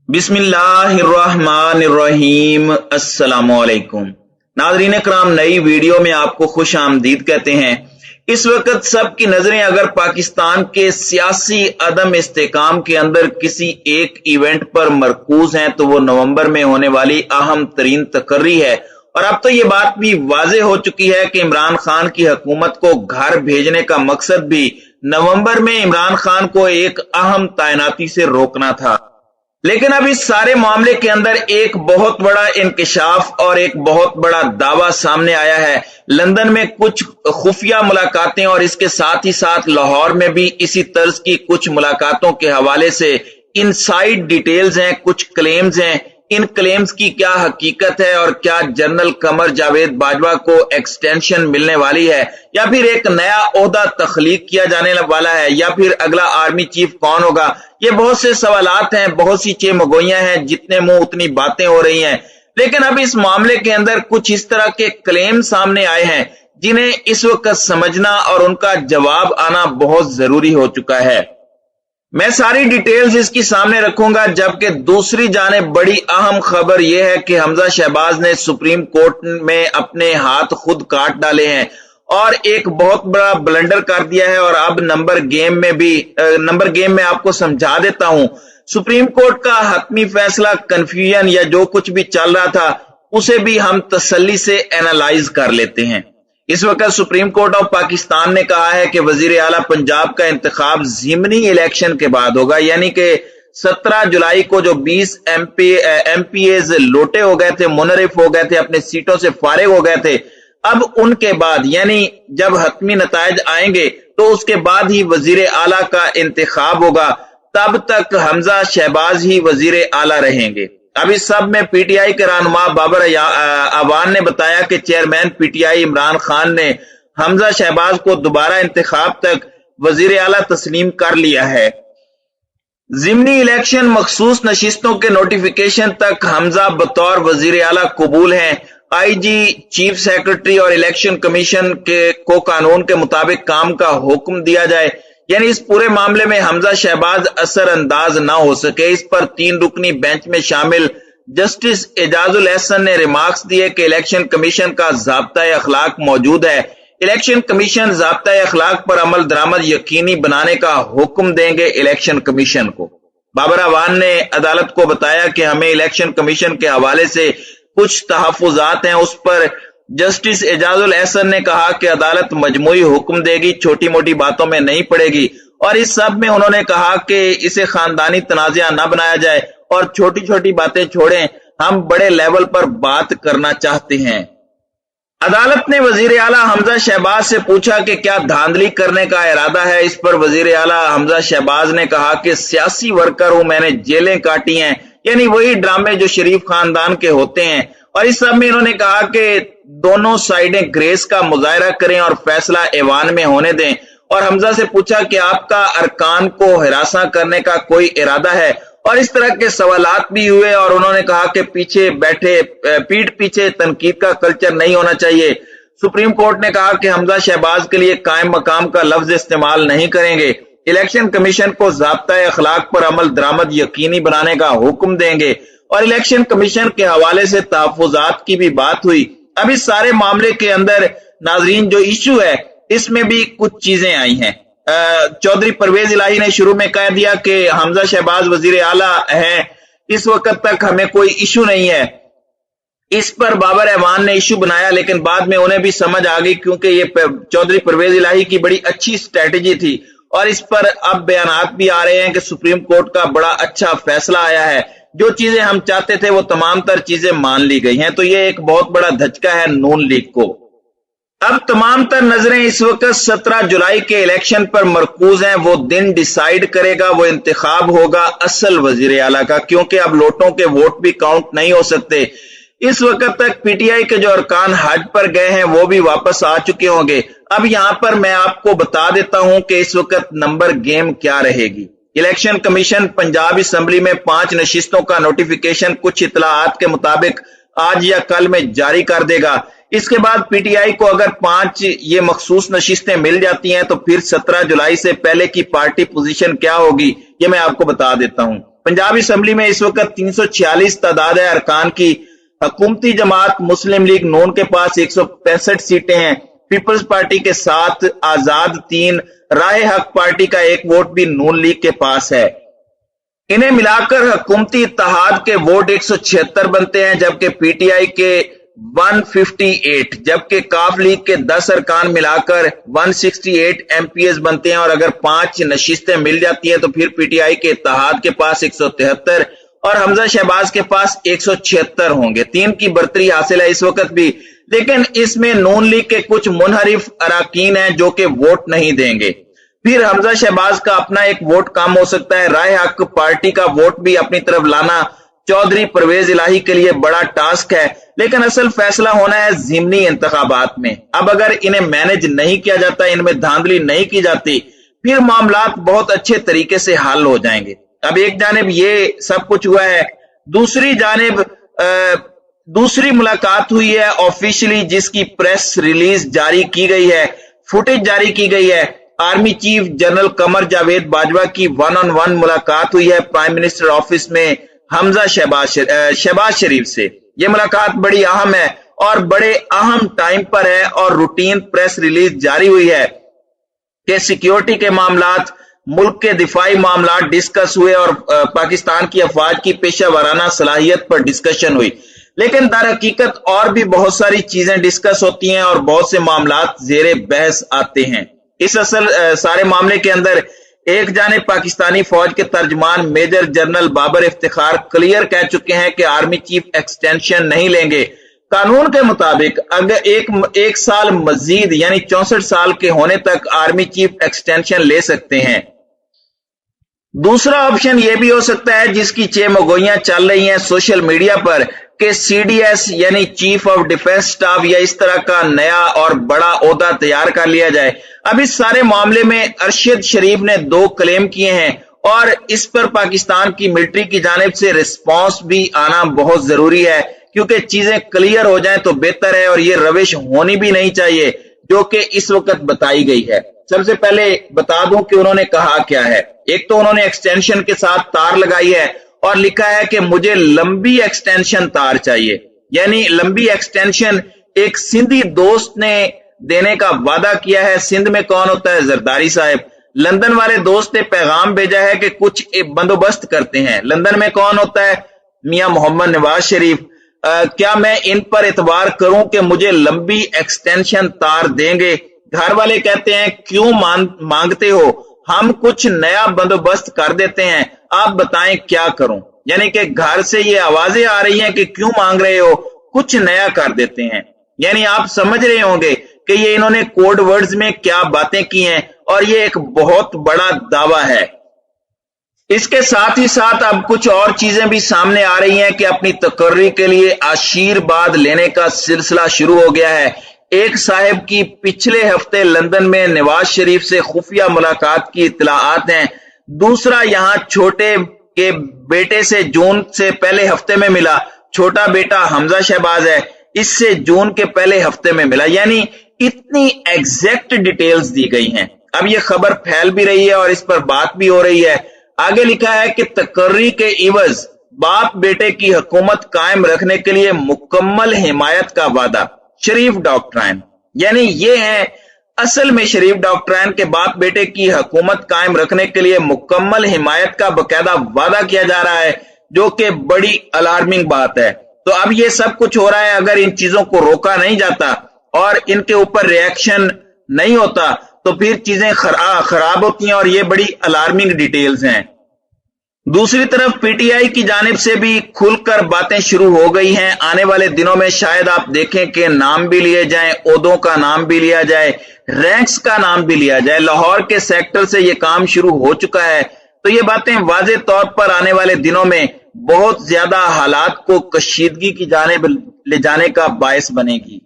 बिस्मिल्लाहिर्रहमानिर्रहीम। अस्सलामुअलैकुम नाज़रीन कराम, नई वीडियो में आपको खुश आमदीद कहते हैं। इस वक्त सबकी नजरें अगर पाकिस्तान के सियासी अदम इस्तेकाम के अंदर किसी एक इवेंट पर मरकूज हैं तो वो नवंबर में होने वाली अहम तरीन तकर्री है। और अब तो ये बात भी वाज़ेह हो चुकी है कि इमरान खान की हुकूमत को घर भेजने का मकसद भी नवंबर में इमरान खान को एक अहम तैनाती से रोकना था। लेकिन अब इस सारे मामले के अंदर एक बहुत बड़ा इंकशाफ और एक बहुत बड़ा दावा सामने आया है। लंदन में कुछ खुफिया मुलाकातें और इसके साथ ही साथ लाहौर में भी इसी तर्ज की कुछ मुलाकातों के हवाले से इनसाइड डिटेल्स हैं, कुछ क्लेम्स हैं। इन क्लेम्स की क्या हकीकत है और क्या जनरल कमर जावेद बाजवा को एक्सटेंशन मिलने वाली है या फिर एक नया ओहदा तख्लीक किया जाने वाला है या फिर अगला आर्मी चीफ कौन होगा, ये बहुत से सवालात हैं, बहुत सी चेमगोइयां हैं, जितने मुंह उतनी बातें हो रही हैं। लेकिन अब इस मामले के अंदर कुछ इस तरह के क्लेम सामने आए हैं जिन्हें इस वक्त समझना और उनका जवाब आना बहुत जरूरी हो चुका है। मैं सारी डिटेल्स इसकी सामने रखूंगा, जबकि दूसरी जाने बड़ी अहम खबर यह है कि हमजा शहबाज ने सुप्रीम कोर्ट में अपने हाथ खुद काट डाले हैं और एक बहुत बड़ा ब्लंडर कर दिया है। और अब नंबर गेम में आपको समझा देता हूं। सुप्रीम कोर्ट का हतमी फैसला, कंफ्यूजन या जो कुछ भी चल रहा था उसे भी हम तसल्ली से एनालाइज कर लेते हैं। इस वक्त सुप्रीम कोर्ट ऑफ पाकिस्तान ने कहा है कि वजीर आला पंजाब का इंतखाब ज़िमनी इलेक्शन के बाद होगा, यानी कि 17 जुलाई को जो 20 एमपीएज लोटे हो गए थे, मुनरिफ हो गए थे, अपने सीटों से फारिग हो गए थे, अब उनके बाद यानी जब हतमी नतायज आएंगे तो उसके बाद ही वजीर आला का इंतखाब होगा। तब तक हमजा शहबाज ही वजीर आला रहेंगे। अब इस सब में पीटीआई के रहनुमा बाबर अवान ने बताया कि चेयरमैन पीटीआई इमरान खान ने हमजा शहबाज को दोबारा इंतखाब तक वजीर आला तस्लीम कर लिया है। ज़िमनी इलेक्शन मखसूस नशिस्तों के नोटिफिकेशन तक हमजा बतौर वजीर आला कबूल हैं। आईजी, चीफ सेक्रेटरी और इलेक्शन कमीशन को कानून के मुताबिक काम का हुक्म दिया जाए, यानी इस पूरे मामले में हमजा शहबाज असर अंदाज ना हो सके। इस पर 3 रुकनी बेंच में शामिल जस्टिस एजाजुल एहसन ने रिमार्क्स दिए कि इलेक्शन कमीशन का ज़ाब्ता अखलाक मौजूद है। इलेक्शन कमीशन ज़ाब्ता अखलाक पर अमल दरामद यकीनी बनाने का हुक्म देंगे इलेक्शन कमीशन को। बाबर अवान ने अदालत को बताया कि हमें इलेक्शन कमीशन के हवाले से कुछ तहफुजात हैं। उस पर जस्टिस एजाजुल एहसन ने कहा कि अदालत मजमूई हुक्म देगी, छोटी मोटी बातों में नहीं पड़ेगी। और इस सब में उन्होंने कहा कि इसे खानदानी तनाज़ा न बनाया जाए और छोटी छोटी बातें छोड़ें, हम बड़े लेवल पर बात करना चाहते हैं। अदालत ने वजीर आला हमजा शहबाज से पूछा कि क्या धांधली करने का इरादा है। इस पर वजीर आला हमजा शहबाज ने कहा कि सियासी वर्कर हूं, मैंने जेलें काटी हैं, यानी वही ड्रामे जो शरीफ खानदान के होते हैं। और इस सब में इन्होंने कहा कि दोनों साइडें ग्रेस का मुजाहरा करें और फैसला ऐवान में होने दें। और हमजा से पूछा कि आपका अरकान को हिरासा करने का कोई इरादा है, और इस तरह के सवालात भी हुए। और उन्होंने कहा कि पीठ पीछे तनकीद का कल्चर नहीं होना चाहिए। सुप्रीम कोर्ट ने कहा कि हमजा शहबाज के लिए कायम मकाम का लफ्ज इस्तेमाल नहीं करेंगे। इलेक्शन कमीशन को ज़ाब्ता अखलाक पर अमल दरामद यकीनी बनाने का हुक्म देंगे। और इलेक्शन कमीशन के हवाले से तहफुजात की भी बात हुई। अब इस सारे मामले के अंदर नाजरीन जो इशू है इसमें भी कुछ चीजें आई हैं। चौधरी परवेज इलाही ने शुरू में कह दिया कि हमजा शहबाज वजीर आला हैं, इस वक्त तक हमें कोई इशू नहीं है। इस पर बाबर अवान ने इशू बनाया, लेकिन बाद में उन्हें भी समझ आ गई, क्योंकि ये चौधरी परवेज इलाही की बड़ी अच्छी स्ट्रेटेजी थी। और इस पर अब बयानात भी आ रहे हैं कि सुप्रीम कोर्ट का बड़ा अच्छा फैसला आया है, जो चीजें हम चाहते थे वो तमाम तर चीजें मान ली गई हैं। तो ये एक बहुत बड़ा धचका है नून लीग को। अब तमाम तर नजरें इस वक्त 17 जुलाई के इलेक्शन पर मरकूज हैं। वो दिन डिसाइड करेगा, वो इंतखाब होगा असल वजीर आला का, क्योंकि अब लोटों के वोट भी काउंट नहीं हो सकते। इस वक्त तक पीटीआई के जो अरकान हज पर गए हैं वो भी वापस आ चुके होंगे। अब यहां पर मैं आपको बता देता हूं कि इस वक्त नंबर गेम क्या रहेगी। इलेक्शन कमीशन पंजाब असेंबली में 5 नशिस्तों का नोटिफिकेशन कुछ इतलाआत के मुताबिक आज या कल में जारी कर देगा। इसके बाद पीटीआई को अगर 5 ये मखसूस नशिस्तें मिल जाती हैं तो फिर 17 जुलाई से पहले की पार्टी पोजीशन क्या होगी ये मैं आपको बता देता हूं। पंजाब असम्बली में इस वक्त 346 तादाद है अरकान की। हुकूमती जमात मुस्लिम लीग नून के पास 165 सीटें हैं, पीपल्स पार्टी के 7, आजाद 3, राह हक पार्टी का 1 वोट भी नून लीग के पास है। इन्हें मिलाकर हुकूमती इत्तेहाद के वोट 176 बनते हैं, जबकि पीटीआई के 158, जबकि काफ लीग के 10 अरकान मिलाकर 168 एमपीएस बनते हैं, और अगर 5 नशिस्तें मिल जाती हैं तो फिर पीटीआई के इत्तेहाद के पास 173 और हमजा शहबाज के पास 176 होंगे। 3 की बर्तरी हासिल है इस वक्त भी, लेकिन इसमें नून लीग के कुछ मुनहरिफ अराकीन हैं जो कि वोट नहीं देंगे। फिर हमजा शहबाज का अपना 1 वोट कम हो सकता है। राह हक पार्टी का वोट भी अपनी तरफ लाना चौधरी परवेज इलाही के लिए बड़ा टास्क है, लेकिन असल फैसला होना है ज़िमनी इंतखाबात में। अब अगर इन्हें मैनेज नहीं किया जाता, इनमें धांधली नहीं की जाती, फिर मामलात बहुत अच्छे तरीके से हल हो जाएंगे। अब एक जानिब ये सब कुछ हुआ है, दूसरी जानिब दूसरी मुलाकात हुई है ऑफिशियली, जिसकी प्रेस रिलीज जारी की गई है, फुटेज जारी की गई है। Army chief general Qamar Javed Bajwa की 1-on-1 मुलाकात हुई है प्राइम मिनिस्टर ऑफिस में हमजा शहबाज शरीफ से। यह मुलाकात बड़ी अहम है और बड़े अहम टाइम पर है, और रूटीन प्रेस रिलीज जारी हुई है कि सिक्योरिटी के मामलात, मुल्क के दिफाई मामलात डिस्कस हुए और पाकिस्तान की अफवाज की पेशा वाराना सलाहियत पर डिस्कशन हुई। लेकिन दर हकीकत और भी बहुत सारी चीजें डिस्कस होती हैं और बहुत से मामलात जेरे बहस आते हैं। इस सारे मामले के अंदर एक जानिब पाकिस्तानी फौज के तर्जमान major general Babar Iftikhar clear कह चुके हैं कि आर्मी चीफ एक्सटेंशन नहीं लेंगे। कानून के मुताबिक अगर एक साल मजीद यानी 64 साल के होने तक आर्मी चीफ एक्सटेंशन ले सकते हैं। दूसरा ऑप्शन यह भी हो सकता है, जिसकी चेमगोइयां चल रही हैं सोशल मीडिया पर, कि सीडीएस यानी चीफ ऑफ डिफेंस स्टाफ या इस तरह का नया और बड़ा ओहदा तैयार कर लिया जाए। अब इस सारे मामले में अरशद शरीफ ने 2 क्लेम किए हैं और इस पर पाकिस्तान की मिलिट्री की जानिब से रिस्पांस भी आना बहुत जरूरी है, क्योंकि चीजें क्लियर हो जाएं तो बेहतर है, और ये रविश होनी भी नहीं चाहिए जो कि इस वक्त बताई गई है। सबसे पहले बता दूं कि उन्होंने कहा क्या है। एक तो उन्होंने एक्सटेंशन के साथ तार लगाई है और लिखा है कि मुझे लंबी एक्सटेंशन तार चाहिए, यानी लंबी एक्सटेंशन एक सिंधी दोस्त ने देने का वादा किया है। सिंध में कौन होता है? जरदारी साहब। लंदन वाले दोस्त ने पैगाम भेजा है कि कुछ बंदोबस्त करते हैं। लंदन में कौन होता है? मियां मोहम्मद नवाज शरीफ। क्या मैं इन पर एतबार करूं कि मुझे लंबी एक्सटेंशन तार देंगे? घर वाले कहते हैं क्यों मांगते हो, हम कुछ नया बंदोबस्त कर देते हैं, आप बताएं क्या करूं। यानी कि घर से ये आवाजें आ रही हैं कि क्यों मांग रहे हो, कुछ नया कर देते हैं। यानी आप समझ रहे होंगे कि ये इन्होंने कोड वर्ड्स में क्या बातें की हैं, और ये एक बहुत बड़ा दावा है। इसके साथ ही साथ अब कुछ और चीजें भी सामने आ रही हैं कि अपनी तकर्री के लिए आशीर्वाद लेने का सिलसिला शुरू हो गया है। एक साहिब की पिछले हफ्ते लंदन में नवाज शरीफ से खुफिया मुलाकात की इत्तलाआत हैं। दूसरा यहां छोटे के बेटे से जून से पहले हफ्ते में मिला। छोटा बेटा हमजा शहबाज है, इससे जून के पहले हफ्ते में मिला। यानी इतनी एग्जैक्ट डिटेल्स दी गई हैं। अब यह खबर फैल भी रही है और इस पर बात भी हो रही है। आगे लिखा है कि तकर्री के इवज बाप बेटे की हुकूमत कायम रखने के लिए मुकम्मल हिमायत का वादा, शरीफ डॉक्ट्राइन। यानी ये है असल में शरीफ डॉक्ट्राइन के बाप बेटे की हुकूमत कायम रखने के लिए मुकम्मल हिमायत का बकायदा वादा किया जा रहा है, जो कि बड़ी अलार्मिंग बात है। तो अब ये सब कुछ हो रहा है, अगर इन चीजों को रोका नहीं जाता और इनके ऊपर रिएक्शन नहीं होता तो फिर चीजें खराब होती हैं, और ये बड़ी अलार्मिंग डिटेल्स हैं। दूसरी तरफ पीटीआई की जानिब से भी खुलकर बातें शुरू हो गई हैं। आने वाले दिनों में शायद आप देखें कि नाम भी लिए जाएं, ओहदों का नाम भी लिया जाए, रैंक्स का नाम भी लिया जाए। लाहौर के सेक्टर से ये काम शुरू हो चुका है। तो ये बातें वाज़ेह तौर पर आने वाले दिनों में बहुत ज्यादा हालात को कशीदगी की जानिब ले जाने का बायस बनेगी।